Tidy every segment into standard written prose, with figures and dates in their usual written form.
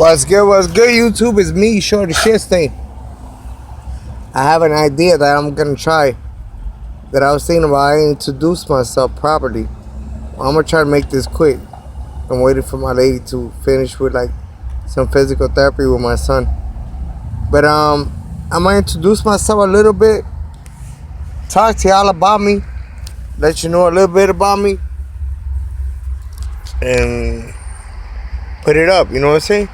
What's good, YouTube? It's me, Shorty Shit. I have an idea that I'm gonna try. That I was thinking about. I introduce myself properly. I'm gonna try to make this quick. I'm waiting for my lady to finish with like some physical therapy with my son. But I'm gonna introduce myself a little bit. Talk to y'all about me. Let you know a little bit about me. And put it up, you know what I'm saying?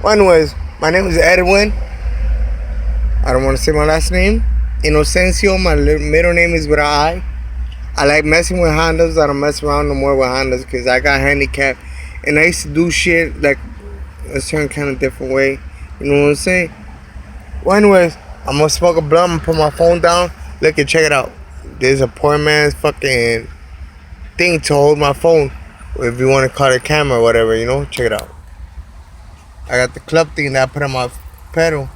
Well, anyways, my name is Edwin. I don't want to say my last name. Inocencio, my middle name is with an I. I like messing with Hondas. I don't mess around no more with Hondas because I got handicapped. And I used to do shit like a certain kind of different way. You know what I'm saying? Well, anyways, I'm going to smoke a blunt and put my phone down. Look and check it out. There's a poor man's fucking thing to hold my phone. If you want to call it a camera or whatever, you know? Check it out. I got the club thing that I put on my pedal.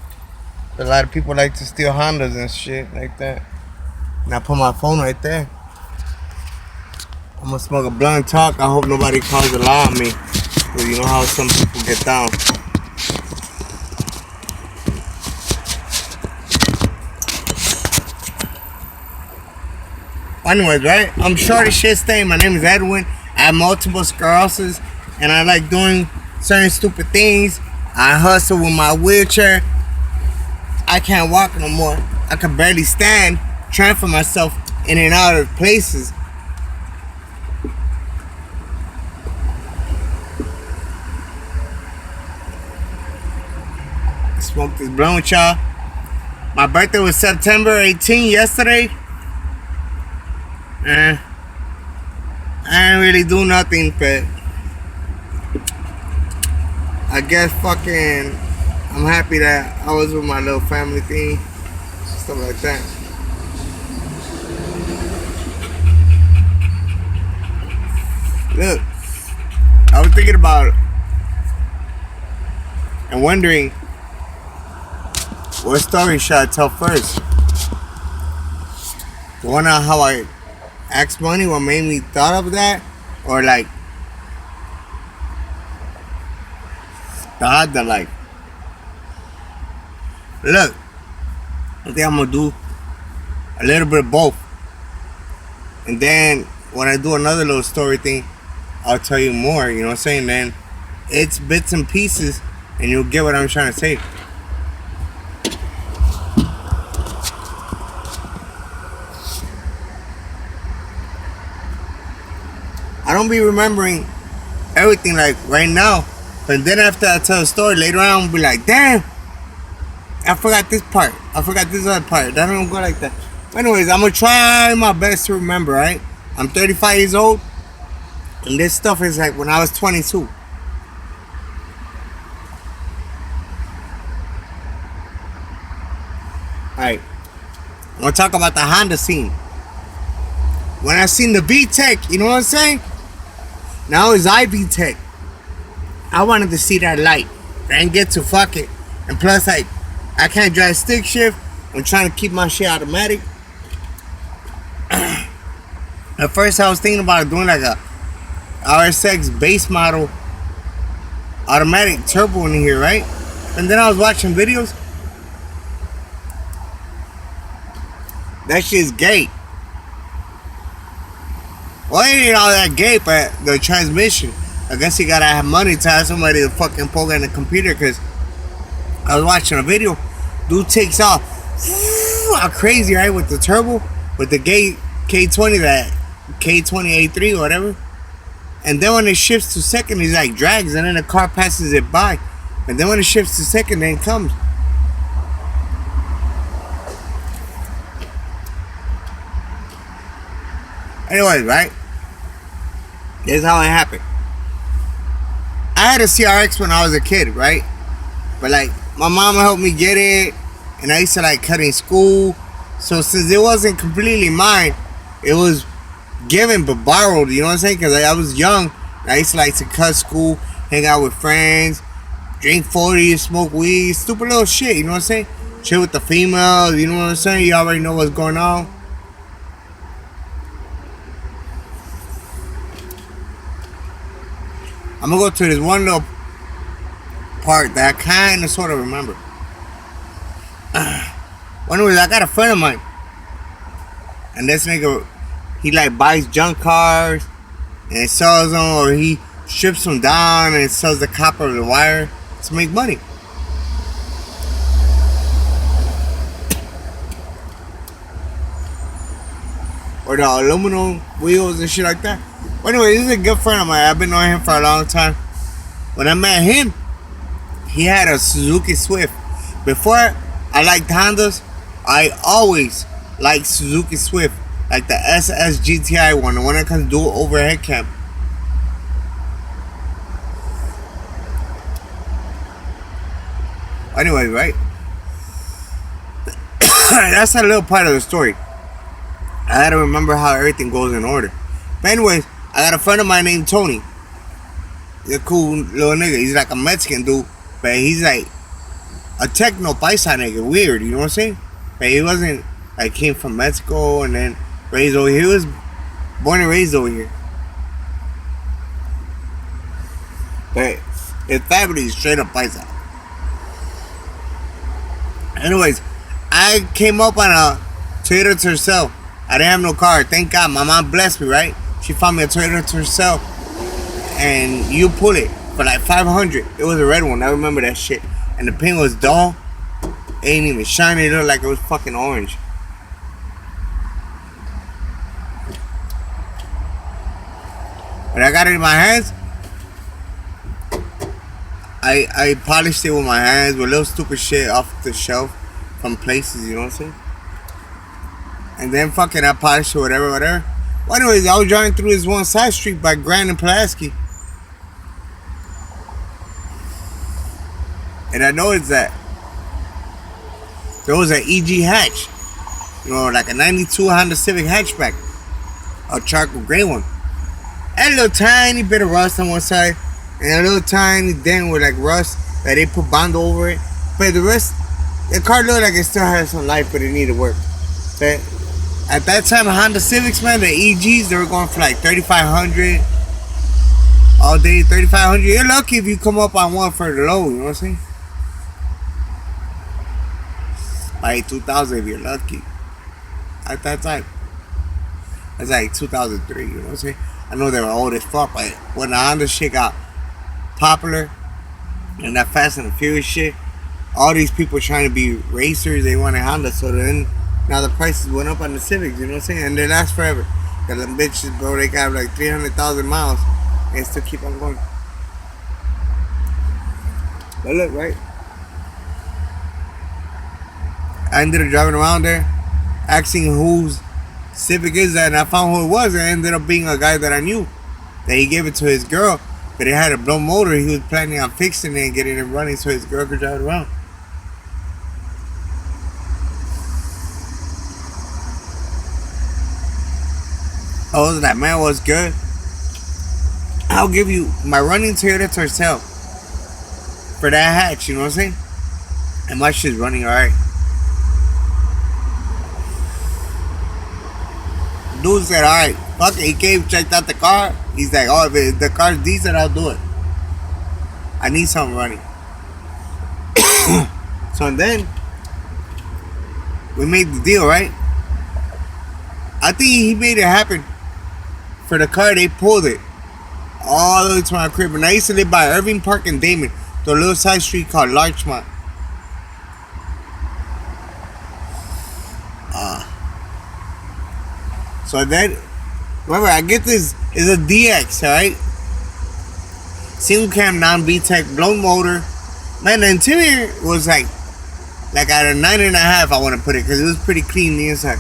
A lot of people like to steal Hondas and shit like that. And I put my phone right there. I'm gonna smoke a blunt and talk. I hope nobody calls the law on me. Cause you know how some people get down. Anyways, right? I'm Shorty Shit. My name is Edwin. I have multiple sclerosis. And I like doing certain stupid things. I hustle with my wheelchair. I can't walk no more. I can barely stand, trying for myself in and out of places. I smoked this blunt with y'all. My birthday was September 18, yesterday. I didn't really do nothing, but I guess fucking I'm happy that I was with my little family thing, stuff like that. Look, I was thinking about it and wondering what story should I tell first. The one on how I asked money, what made me thought of that, or like the like. Look, I think I'm gonna do a little bit of both. And then when I do another little story thing, I'll tell you more, you know what I'm saying? Then it's bits and pieces and you'll get what I'm trying to say. I don't be remembering everything like right now. But then after I tell a story later on, I'll be like, damn, I forgot this part. I forgot this other part. That don't go like that. Anyways, I'm going to try my best to remember, right? I'm 35 years old. And this stuff is like when I was 22. Alright. I'm going to talk about the Honda scene. When I seen the VTEC, you know what I'm saying? Now it's iVTEC. I wanted to see that light. I didn't get to fuck it. And plus, like, I can't drive stick shift. I'm trying to keep my shit automatic. At first, I was thinking about doing like a RSX base model automatic turbo in here, right? And then I was watching videos. That shit's gay. Well, it ain't all that gay, but the transmission. I guess you gotta have money to have somebody to fucking program the computer, because I was watching a video. Dude takes off crazy, right, with the turbo, with the gay K20, that K20A3 or whatever. And then when it shifts to second, he's like drags, and then the car passes it by. And then when it shifts to second, then it comes. Anyways, right? This is how it happened. I had a CRX when I was a kid, right? But like, my mama helped me get it, and I used to like cut in school. So since it wasn't completely mine, it was given but borrowed, you know what I'm saying? Because like, I was young, and I used to like to cut school, hang out with friends, drink 40, smoke weed, stupid little shit, you know what I'm saying? Chill with the females, you know what I'm saying? You already know what's going on. I'm gonna go to this one little part that I kind of sort of remember. Anyways, I got a friend of mine, and this nigga, he like buys junk cars and sells them, or he strips them down and sells the copper or the wire to make money. Or the aluminum wheels and shit like that. But anyway, this is a good friend of mine. I've been knowing him for a long time. When I met him, he had a Suzuki Swift. Before I liked Hondas, I always liked Suzuki Swift. Like the SS GTI one, the one that comes dual overhead cam. Anyway, right? That's a little part of the story. I gotta remember how everything goes in order. But anyways, I got a friend of mine named Tony. He's a cool little nigga. He's like a Mexican dude, but he's like a techno paisa nigga. Weird, you know what I'm saying? But he wasn't like came from Mexico and then raised over here. He was born and raised over here. But his family is straight up paisa. Anyways, I came up on a Toyota Tercel. I didn't have no car. Thank God. My mom blessed me, right? She found me a Toyota Tercel. And you pull it for like $500. It was a red one. I remember that shit. And the paint was dull. It ain't even shiny. It looked like it was fucking orange. When I got it in my hands, I polished it with my hands with little stupid shit off the shelf from places, you know what I'm saying? And then fucking I polished it, whatever. Well, anyways, I was driving through this one side street by Grand and Pulaski. And I noticed that there was an EG hatch. You know, like a 92 Honda Civic hatchback. A charcoal gray one. And a little tiny bit of rust on one side. And a little tiny dent with like rust that they put Bond over it. But the rest, the car looked like it still had some life, but it needed work. But at that time, Honda Civics, man, the EGs, they were going for like $3,500 all day. $3,500. You're lucky if you come up on one for the low. You know what I'm saying? Like $2,000 if you're lucky. At that time, that's like 2003. You know what I'm saying? I know they were old as fuck, but when the Honda shit got popular and that Fast and the Furious shit, all these people trying to be racers, they wanted Honda, so then now the prices went up on the Civics, you know what I'm saying? And they last forever. Cause them bitches, bro, they got like 300,000 miles and still keep on going. But look, right? I ended up driving around there, asking whose Civic is that, and I found who it was. It ended up being a guy that I knew. That he gave it to his girl, but it had a blown motor. He was planning on fixing it and getting it running so his girl could drive it around. I was like, man, what's good? I'll give you my running Toyota Tercel for that hatch, you know what I'm saying? And my shit's running alright. Dude said, alright, fuck it. He came, checked out the car. He's like, oh, if the car's decent, I'll do it. I need something running. So and then we made the deal, right? I think he made it happen. For the car, they pulled it all the way to my crib. And I used to live by Irving Park and Damon, the little side street called Larchmont. So then, remember, I get this, is a DX, alright? Single cam, non-VTEC, blown motor. Man, the interior was like at a 9.5, I want to put it, because it was pretty clean the inside.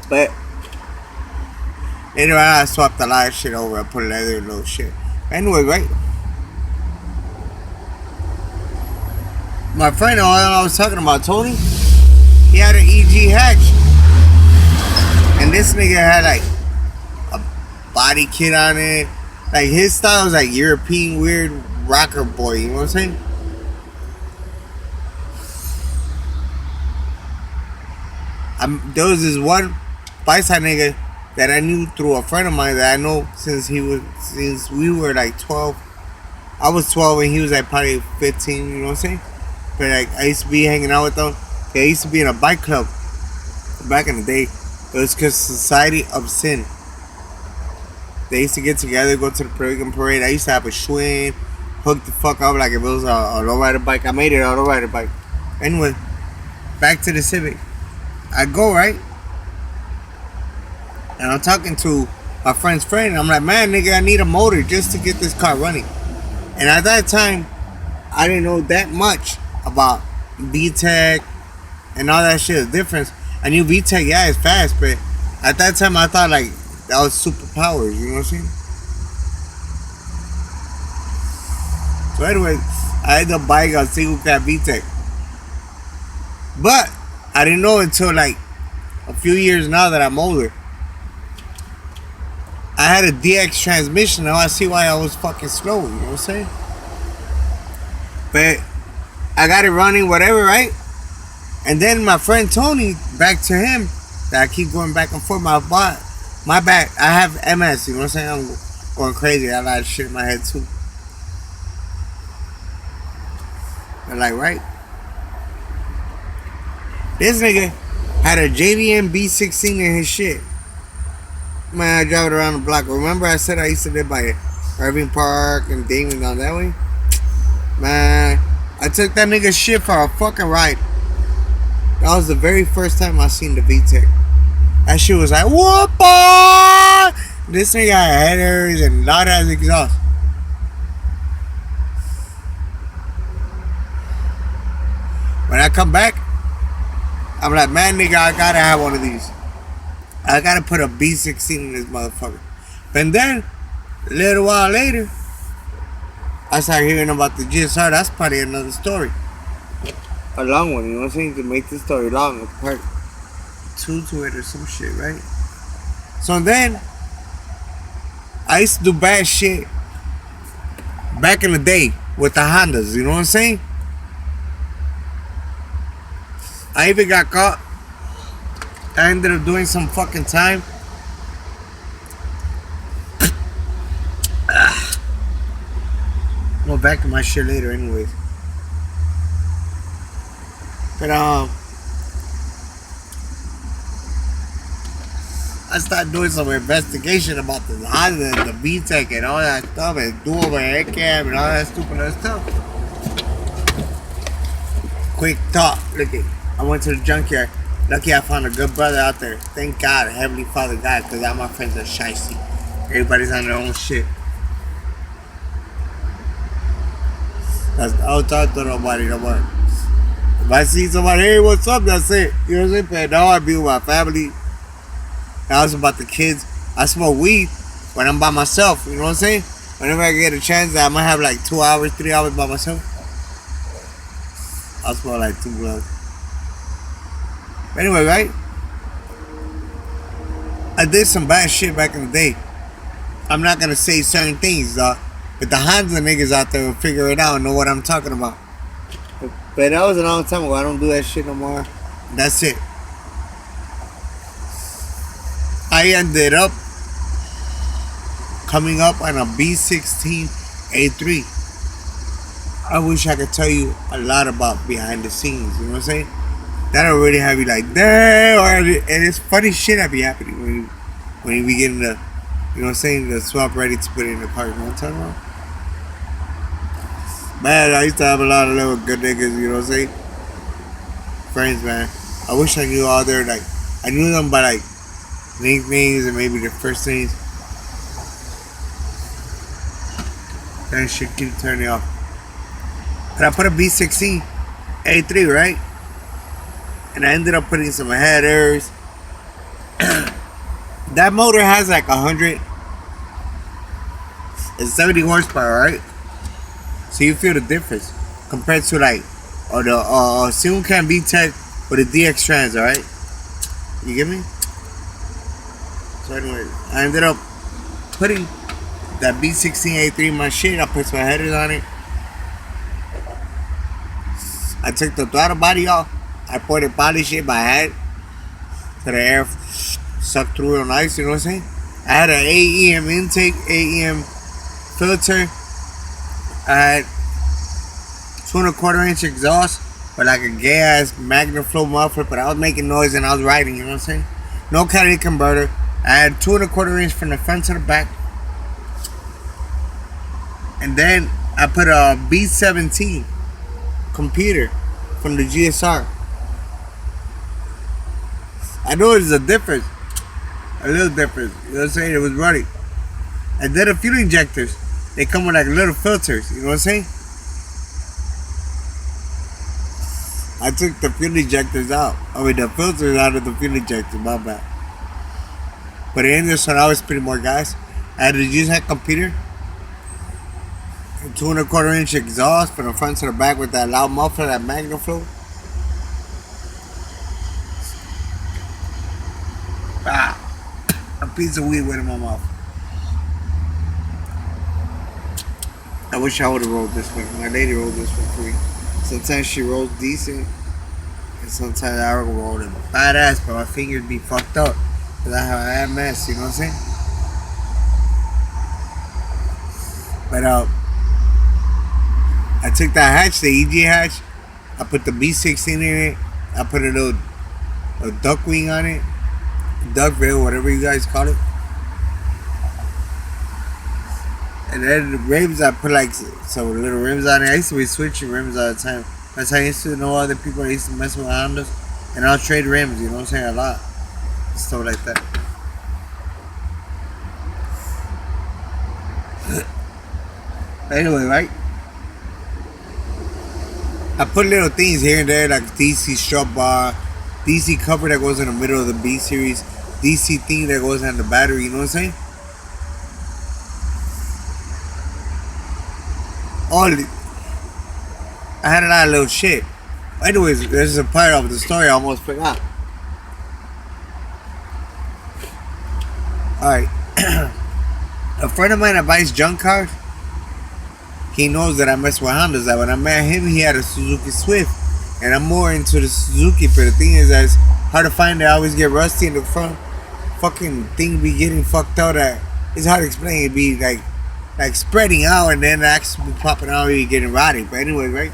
But later on, I swapped a lot of shit over. I put leather and little shit. Anyway, right? My friend, I was talking about, Tony, he had an EG hatch. And this nigga had like a body kit on it. Like his style was like European weird rocker boy, you know what I'm saying? There was this one Paisa nigga that I knew through a friend of mine that I know since we were like 12. I was 12 and he was like probably 15. You know what I'm saying? But like I used to be hanging out with them. They used to be in a bike club back in the day. It was called Society of Sin. They used to get together, go to the Puerto parade. I used to have a Schwinn, hook the fuck up like if it was a lowrider bike. I made it a lowrider bike. Anyway, back to the Civic. I go right, and I'm talking to my friend's friend. And I'm like, man, nigga, I need a motor just to get this car running. And at that time, I didn't know that much about VTEC and all that shit. The difference. I knew VTEC, yeah, it's fast, but at that time I thought like that was superpowers. You know what I'm saying? So anyway, I ended up buying a single cab VTEC. But I didn't know until like a few years now that I'm older. I had a DX transmission. Now I see why I was fucking slow. You know what I'm saying? But I got it running, whatever, right? And then my friend Tony, back to him, that I keep going back and forth. My back, I have MS. You know what I'm saying? I'm going crazy. I got a lot of shit in my head too. But like, right? This nigga had a JVM B16 in his shit. Man, I drive it around the block. Remember I said I used to live by Irving Park and Damon down that way? Man, I took that nigga's shit for a fucking ride. That was the very first time I seen the VTEC. That shit was like, whoop-a! This thing got headers and loud as exhaust. When I come back, I'm like, man, nigga, I gotta have one of these. I gotta put a B16 in this motherfucker. And then, a little while later, I started hearing about the GSR. That's probably another story. A long one, you know what I'm saying? To make this story long, a part 2 to it or some shit, right? So then, I used to do bad shit back in the day with the Hondas, you know what I'm saying? I even got caught. I ended up doing some fucking time. I'll go back to my shit later anyways. But I started doing some investigation about the Honda and the VTEC and all that stuff and do over head cam and all that stupid other stuff. Quick thought, look at, I went to the junkyard. Lucky I found a good brother out there. Thank God, Heavenly Father God, because all my friends are shicey. Everybody's on their own shit. I don't talk to nobody no more. If I see somebody, hey, what's up? That's it. You know what I'm saying? But now I be with my family. Now it's about the kids. I smoke weed when I'm by myself. You know what I'm saying? Whenever I get a chance, I might have like 2 hours, 3 hours by myself. I'll smoke like 2 blunts. Anyway, right? I did some bad shit back in the day. I'm not gonna say certain things, dog. But the Honda niggas out there will figure it out and know what I'm talking about. But that was a long time ago. I don't do that shit no more. That's it. I ended up coming up on a B16 A3. I wish I could tell you a lot about behind the scenes. You know what I'm saying? That'll really have you like, damn. And it's funny shit that be happening when you begin to, you know what I'm saying, the swap ready to put it in the car. You know what I'm talking about? Man, I used to have a lot of little good niggas, you know what I'm saying? Friends, man. I wish I knew all their, like, I knew them by, like, nicknames and maybe their first names. That shit keep turning off. But I put a B16 A3, right? And I ended up putting some headers. That motor has like 170 horsepower, right? So you feel the difference compared to like the Single Cam VTEC with the DX Trans, alright? You get me? So anyway, I ended up putting that B16A3 in my shit. I put some headers on it. I took the throttle body off. I poured it polish it by hand to the air sucked through real nice, you know what I'm saying? I had an AEM intake, AEM filter. I had 2¼ inch exhaust with like a gay ass MagnaFlow muffler, but I was making noise and I was riding, you know what I'm saying? No catalytic converter. I had 2¼ inch from the front to the back. And then I put a B17 computer from the GSR. I know there's a difference. A little difference. You know what I'm saying? It was running. And then the fuel injectors, they come with like little filters. You know what I'm saying? I took the fuel injectors out. I mean, the filters out of the fuel injectors. My bad. But in this one, I was putting more gas. I had to use that computer. 2¼ inch exhaust from the front to the back with that loud muffler, that MagnaFlow. A piece of weed went in my mouth. I wish I would have rolled this one. My lady rolled this one for me. Sometimes she rolls decent, and sometimes I roll it badass, but my fingers be fucked up because I have that mess. You know what I'm saying? But I took that hatch, the EG hatch. I put the B16 in it. I put a little duck wing on it. Duckbill, whatever you guys call it. And then the rims, I put like some little rims on it. I used to be switching rims all the time. That's how I used to know other people. I used to mess with Hondas. And I'll trade rims, you know what I'm saying? A lot. Stuff like that. Anyway, right? I put little things here and there like DC strut bar, DC cover that goes in the middle of the B series, DC thing that goes on the battery, you know what I'm saying? I had a lot of little shit. Anyways, there's a part of the story I almost forgot. Alright. A friend of mine that buys junk cars, he knows that I mess with Hondas. That when I met him, he had a Suzuki Swift. And I'm more into the Suzuki, but the thing is that it's hard to find. I always get rusty in the front. Fucking thing be getting fucked out. It's hard to explain. It'd be like spreading out and then actually popping out and getting rotty. But anyway, right?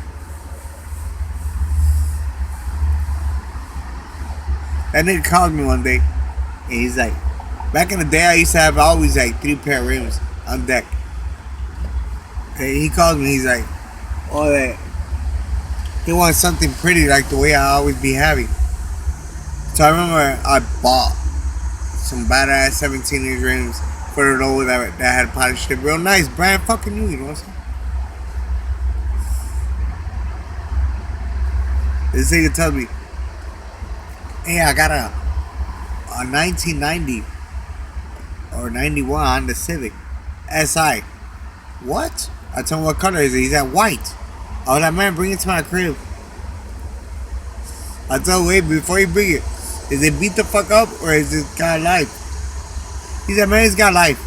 That nigga called me one day and he's like, back in the day I used to have always like 3 pair of rims on deck. Okay, he calls me, he's like, oh that he wants something pretty like the way I always be having. So I remember I bought some badass 17-inch rims for the low that had polished it real nice, brand fucking new, you know what I'm saying? This nigga tells me, hey, I got a 1990 or 91 Honda Civic SI. What? I told him what color is it. He's at white. I was like, man, bring it to my crib. I told him, wait, before you bring it, is it beat the fuck up or is it got life? He said, man, it's got life.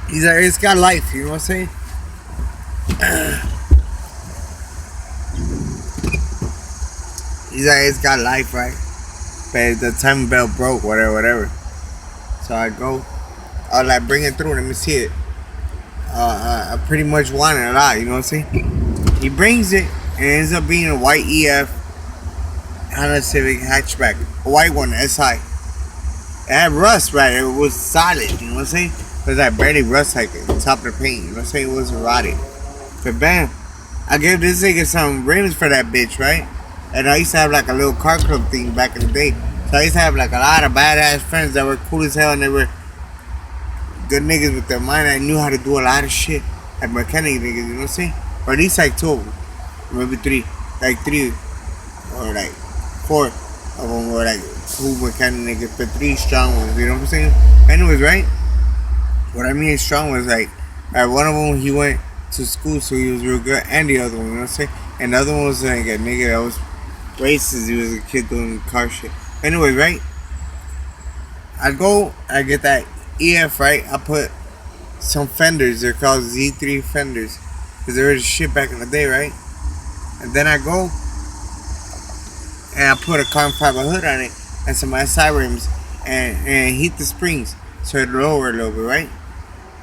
He's like, it's got life, you know what I'm saying? He's like, it's got life, right? But the timing belt broke, whatever. So I go, I was like, bring it through, let me see it. I pretty much want it a lot, you know what I'm saying? He brings it, and it ends up being a white EF Honda Civic hatchback, a white one, SI. It had rust, right? It was solid, you know what I'm saying? It was like barely rust like the top of the paint, you know what I'm saying? It wasn't rotted. But bam, I gave this nigga some rims for that bitch, right? And I used to have like a little car club thing back in the day. So I used to have like a lot of badass friends that were cool as hell and they were good niggas with their mind. I knew how to do a lot of shit. Like mechanic niggas, you know what I'm saying? Or at least like 2 of them. Maybe 3. Like 3 or like 4 of them were like cool mechanic niggas, but 3 strong ones, you know what I'm saying? Anyways, right? What I mean strong was like, one of them he went to school so he was real good, and the other one, you know what I'm saying? And the other one was like a nigga that was racist. He was a kid doing car shit. Anyway, right? I get that EF, right? I put some fenders. They're called Z3 fenders. Because they were shit back in the day, right? And then I go and I put a carbon fiber hood on it and some SI rims and heat the springs so it lower a little bit, right?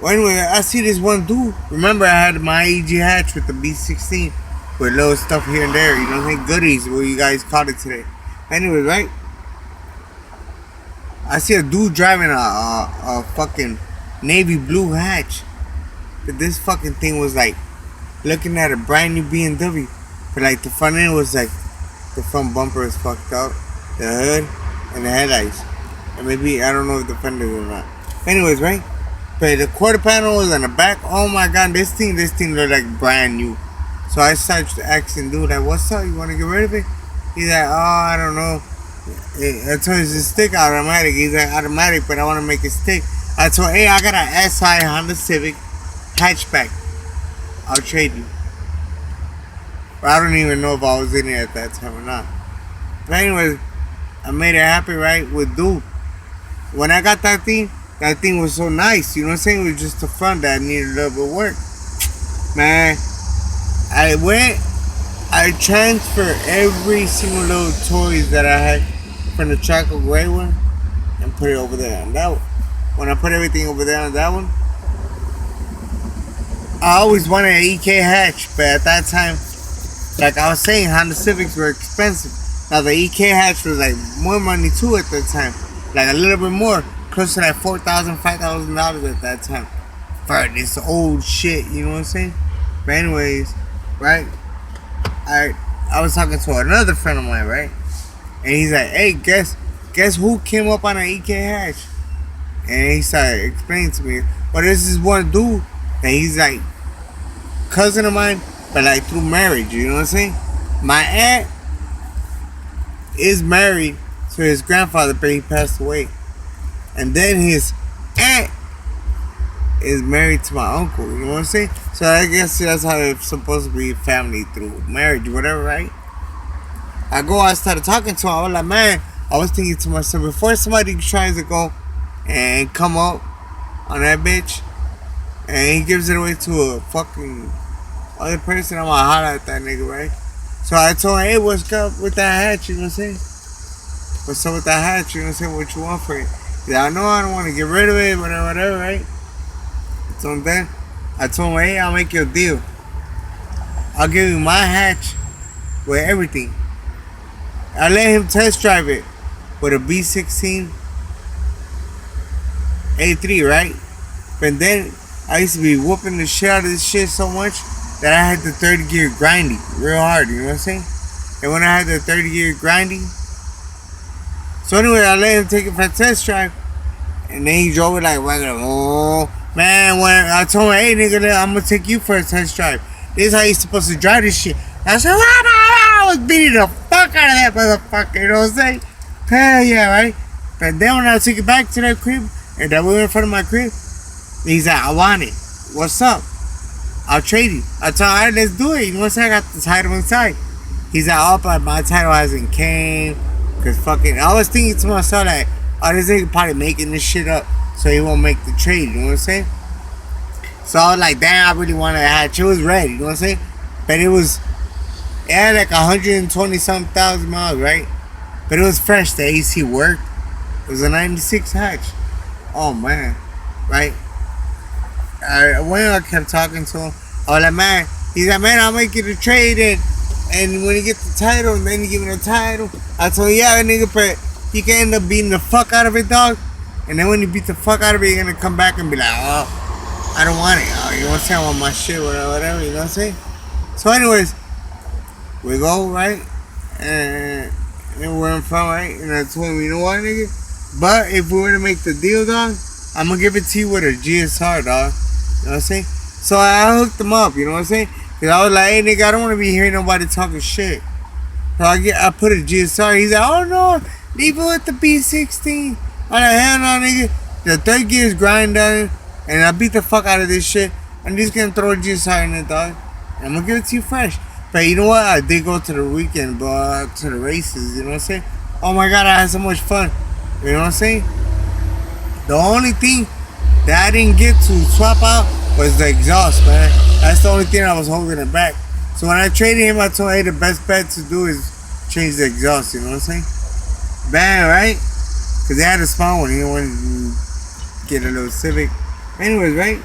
Well, anyway, I see this one dude. Remember, I had my EG hatch with the B16 with little stuff here and there. You know what I'm saying? Goodies, what you guys called it today. Anyway, right? I see a dude driving a fucking navy blue hatch. But this fucking thing was like looking at a brand new BMW. But like the front end was like, the front bumper is fucked up. The hood and the headlights. And maybe, I don't know if the fenders or not. Anyways, right? But the quarter panel was on the back. Oh my god, this thing looked like brand new. So I started asking dude, like, what's up? You want to get rid of it? He's like, oh, I don't know. I told him it's a stick automatic. He's like, automatic, but I want to make it stick. I told him, hey, I got an SI Honda Civic hatchback. I'll trade you. But I don't even know if I was in it at that time or not. But anyways, I made it happen, right, with dude. When I got that thing was so nice. You know what I'm saying? It was just the front that needed a little bit of work. Man, I transferred every single little toys that I had from the Chaco Gray one and put it over there on that one. When I put everything over there on that one, I always wanted an EK hatch, but at that time, like I was saying, Honda Civics were expensive. Now the EK hatch was like more money too at that time, like a little bit more, close to like $4,000, $5,000 at that time for this old shit. You know what I'm saying? But anyways, right? I was talking to another friend of mine, right? And he's like, hey, guess who came up on an EK hatch? And he started explaining to me, well, this is one dude, and he's like cousin of mine, but like through marriage, you know what I'm saying? My aunt is married to his grandfather, but he passed away. And then his aunt is married to my uncle, you know what I'm saying? So I guess that's how it's supposed to be, family through marriage, whatever, right? I started talking to him. I was like, man, I was thinking to myself, before somebody tries to go and come up on that bitch and he gives it away to a fucking other person, I'm gonna holler at that nigga, right? So I told him, hey, what's up with that hatch, you know what I'm saying? What's up with that hatch, you know what I'm saying? What you want for it? Yeah, I know I don't want to get rid of it, whatever, right? So then I told him, hey, I'll make you a deal. I'll give you my hatch with everything. I let him test drive it with a B16 A3, right? But then I used to be whooping the shit out of this shit so much that I had the third gear grinding real hard, you know what I'm saying? And when I had the third gear grinding, so anyway, I let him take it for a test drive, and then he drove it like regular. Oh man, when I told him, hey nigga, I'm gonna take you for a test drive. This is how you supposed to drive this shit. I said, I was beating the fuck out of that motherfucker, you know what I'm saying? Hell yeah, right? But then when I took it back to that crib, and that we were in front of my crib, he's like, I want it. What's up? I'll trade you. I told him, alright, let's do it. You know what I'm saying? I got the title inside. He's like, oh, but my title hasn't came. Cause fucking, I was thinking to myself like, oh, this nigga probably making this shit up so he won't make the trade, you know what I'm saying? So I was like, damn, I really wanted a hatch. It was red, you know what I'm saying? But it had like 120 something thousand miles, right? But it was fresh, the AC worked. It was a 96 hatch. Oh man, right? When I kept talking to him, I was like, man, he's like, man, I'll make you the trade in. And when you get the title, and then you give me the title, I told him, yeah, nigga, but you can end up beating the fuck out of it, dog. And then when you beat the fuck out of it, you're gonna come back and be like, oh, I don't want it. Oh, you know what I'm saying? I want my shit, whatever, you know what I'm saying? So anyways, we go, right? And we're in front, right? And I told him, you know what, nigga? But if we were to make the deal, dog, I'm gonna give it to you with a GSR, dog. You know what I'm saying? So I hooked him up, you know what I'm saying? Cause I was like, hey nigga, I don't want to be hearing nobody talking shit. So I put a GSR. He's like, oh no, leave it with the B16. I'm like, hell no, nigga. The third gear is grind down, and I beat the fuck out of this shit. I'm just gonna throw a GSR in it, dog. And I'm gonna give it to you fresh. But you know what? I did go to the weekend, but to the races. You know what I'm saying? Oh my god, I had so much fun. You know what I'm saying? The only thing that I didn't get to swap out was the exhaust, man. That's the only thing I was holding it back. So when I traded him, I told him, hey, the best bet to do is change the exhaust. You know what I'm saying? Bad, right? Because they had a small one. He didn't want to get a little Civic. Anyways, right?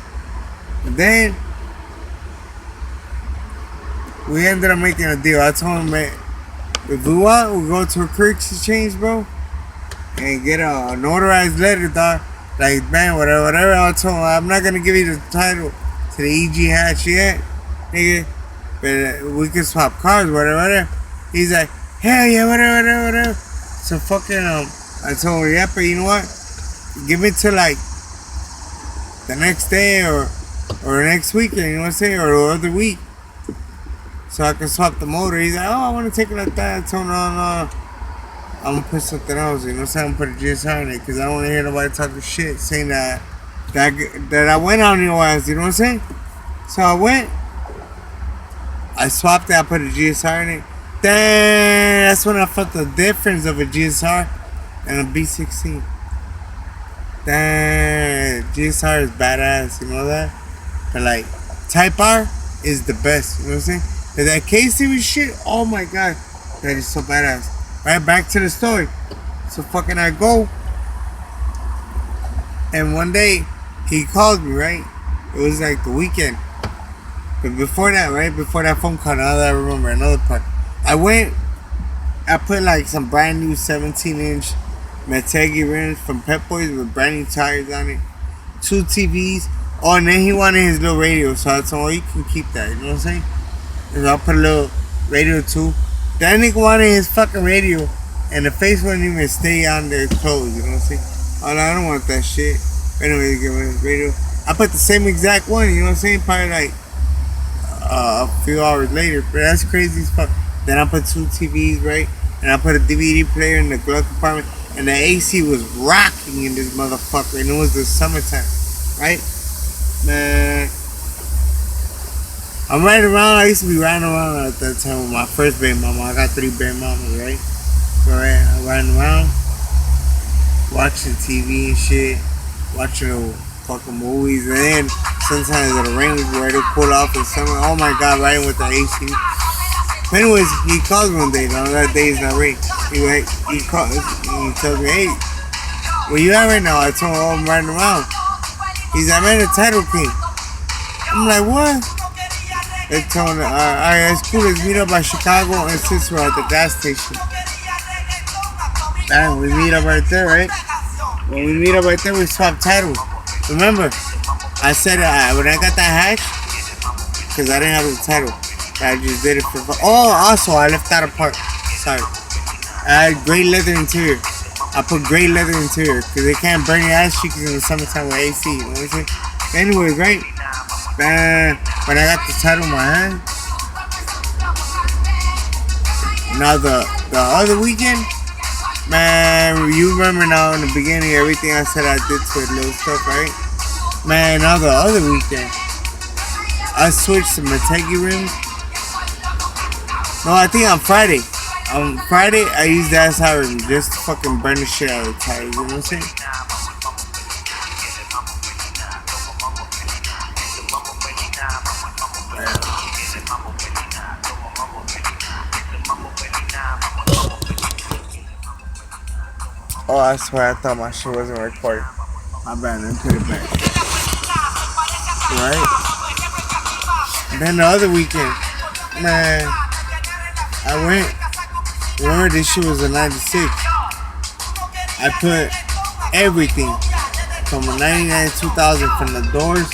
And then we ended up making a deal. I told him, man, if we want, we'll go to a career exchange, bro, and get a notarized letter, dog. Like, man, whatever. I told him, I'm not gonna give you the title to the EG hatch yet, nigga. But we can swap cars, whatever. He's like, hell yeah, whatever. So fucking I told him, yeah, but you know what? Give it to like the next day or next weekend, you know what I'm saying, or the other week, so I can swap the motor. He's like, oh, I want to take it like that. I told him, no, I'm gonna put something else, you know what I'm saying? I'm gonna put a GSR in it, because I don't want to hear nobody talking shit saying that I went on your ass, you know what I'm saying? So I went, I swapped it, I put a GSR in it. Damn, that's when I felt the difference of a GSR and a B16. Damn, GSR is badass, you know that? But like, Type R is the best, you know what I'm saying? And that K-Series shit, oh my god, that is so badass. Right, back to the story. So fucking I go, and one day, he called me, right? It was like the weekend. But before that, right? Before that phone call, now that I remember another part. I put like some brand new 17-inch Metegi rims from Pep Boys with brand new tires on it. 2 TVs. Oh, and then he wanted his little radio, so I told him, oh, you can keep that, you know what I'm saying? And I'll put a little radio too. That nigga wanted his fucking radio, and the face wouldn't even stay on their clothes, you know what I'm saying? Oh, no, I don't want that shit. Anyway, give me his radio. I put the same exact one, you know what I'm saying? Probably like a few hours later, but that's crazy as fuck. Then I put 2 TVs, right? And I put a DVD player in the glove compartment, and the AC was rocking in this motherfucker, and it was the summertime, right? Man, I'm riding around. I used to be riding around at that time with my first baby mama. I got 3 baby mamas, right? So I'm riding around, watching TV and shit, watching the fucking movies, and then sometimes it'll rain where they pull off in summer. Oh my god, riding with the AC. But anyways, he calls one day, though. That day is not rain. He calls, he tells me, hey, where you at right now? I told him, oh, I'm riding around. He's like, man, the title came. I'm like, what? They told me, alright, it's cool. Let's meet up at Chicago and Cicero at the gas station. Damn, we meet up right there, right? When we meet up right there, we swap titles. Remember, I said when I got that hatch, because I didn't have the title, I just did it for fun. Oh, also, I left out a part. Sorry. I had gray leather interior. I put gray leather interior, because they can't burn your ass cheeks in the summertime with AC, you know what I'm saying? Anyways, right? Man, when I got the title in my hand, now the other weekend, man, you remember now in the beginning everything I said I did to little stuff, right? Man, now the other weekend, I switched to Metegi rims. No, I think on Friday. On Friday, I used the SI rim just to fucking burn the shit out of the tires, you know what I'm saying? Oh, I swear, I thought my shit wasn't recording. My bad, let me put it back. Right? And then the other weekend, man, I went. Remember, this shit was a 96. I put everything from a 99 2000 from the doors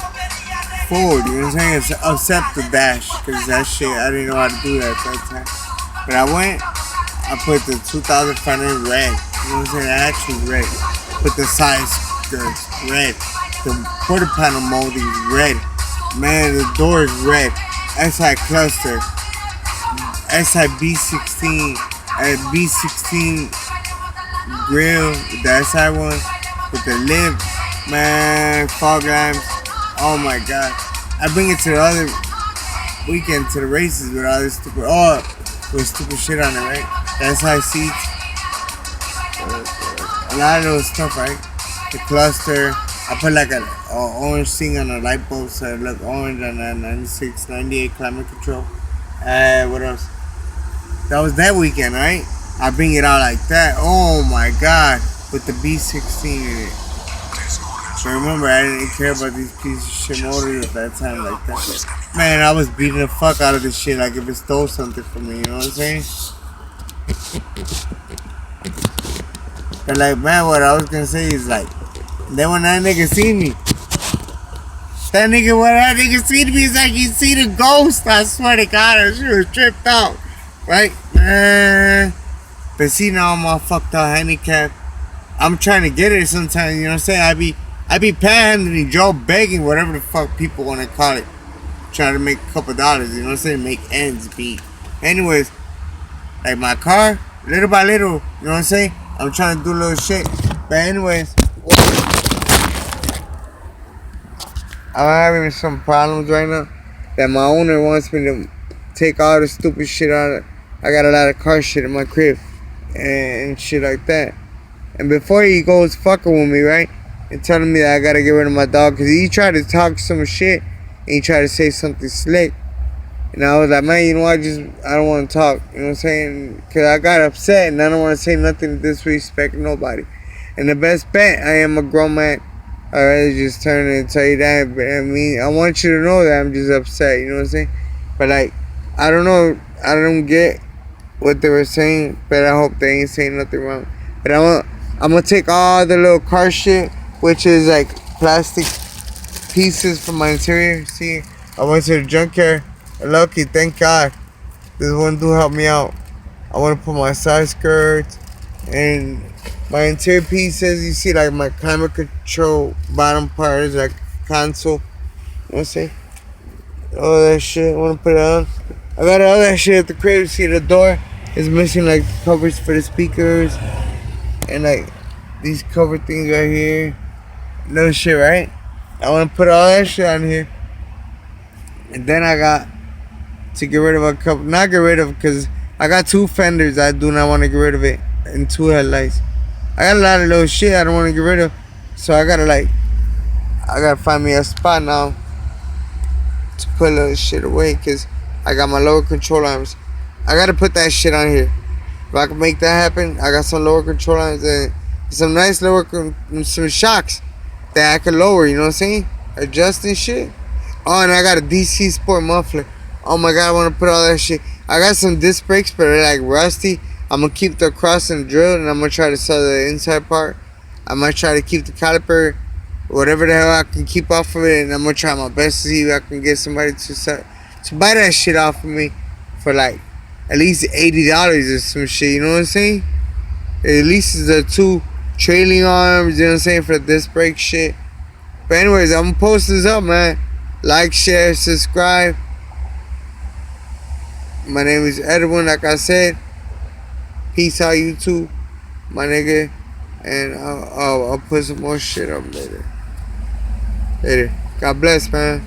forward, you know what I'm saying? Except the dash, because that shit, I didn't know how to do that at that time. But I went, I put the 2000 front end red. You know what I'm saying? Actually red. Put the side skirts red. The quarter panel molding red. Man, the door is red. SI cluster. SI B16. B16 grill. The SI one. With the lip. Man, fog lamps. Oh my god. I bring it to the other weekend to the races with all this stupid. Oh, with stupid shit on it, right? The SI seats. A lot of those stuff, right? The cluster. I put like an orange thing on a light bulb so it looked orange on that 96, 98 climate control. What else? That was that weekend, right? I bring it out like that. Oh my god, with the B16 in it. So remember, I didn't care about these pieces of shit motors at that time like that. Man, I was beating the fuck out of this shit like if it stole something from me. You know what I'm saying? But like, man, what I was gonna say is like, then when that nigga see me, when that nigga see me, it's like he see the ghost. I swear to God, I should have tripped out, right? Man. But see, now I'm all fucked up, handicapped. I'm trying to get it sometimes, you know what I'm saying? I be panhandling, Joe begging, whatever the fuck people want to call it. Trying to make a couple dollars, you know what I'm saying? Make ends meet. Anyways, like my car, little by little, you know what I'm saying? I'm trying to do a little shit. But anyways, I'm having some problems right now that my owner wants me to take all the stupid shit out of. I got a lot of car shit in my crib and shit like that. And before he goes fucking with me, right, and telling me that I gotta get rid of my dog, because he tried to talk some shit and he tried to say something slick. And I was like, man, you know what, I don't want to talk, you know what I'm saying? Because I got upset and I don't want to say nothing to disrespect nobody. And the best bet, I am a grown man. I'd rather just turn and tell you that. But I mean, I want you to know that I'm just upset, you know what I'm saying? But like, I don't know, I don't get what they were saying, but I hope they ain't saying nothing wrong. But I'm gonna take all the little car shit, which is like plastic pieces from my interior. See, I went to the junkyard. Lucky, thank God. This one dude helped me out. I want to put my side skirts and my interior pieces. You see, like my climate control bottom part is like console. You know what I'm saying? All that shit. I want to put it on. I got all that shit at the crib. See, the door is missing like covers for the speakers and like these cover things right here. No shit, right? I want to put all that shit on here. And then I got to get rid of a couple, not get rid of, because I got 2 fenders I do not want to get rid of it, and 2 headlights. I got a lot of little shit I don't want to get rid of, so I gotta find me a spot now to put a little shit away, because I got my lower control arms. I gotta put that shit on here. If I can make that happen, I got some lower control arms and some nice some shocks that I can lower, you know what I'm saying? Adjusting shit. Oh, and I got a DC Sport muffler. Oh my God, I want to put all that shit. I got some disc brakes, but they're like rusty. I'm going to keep the cross and drill, and I'm going to try to sell the inside part. I might try to keep the caliper, whatever the hell I can keep off of it, and I'm going to try my best to see if I can get somebody to buy that shit off of me for like at least $80 or some shit, you know what I'm saying? At least it's the 2 trailing arms, you know what I'm saying, for the disc brake shit. But anyways, I'm going to post this up, man. Like, share, subscribe. My name is Edwin, like I said. Peace out, YouTube, my nigga. And I'll put some more shit up later. God bless, man.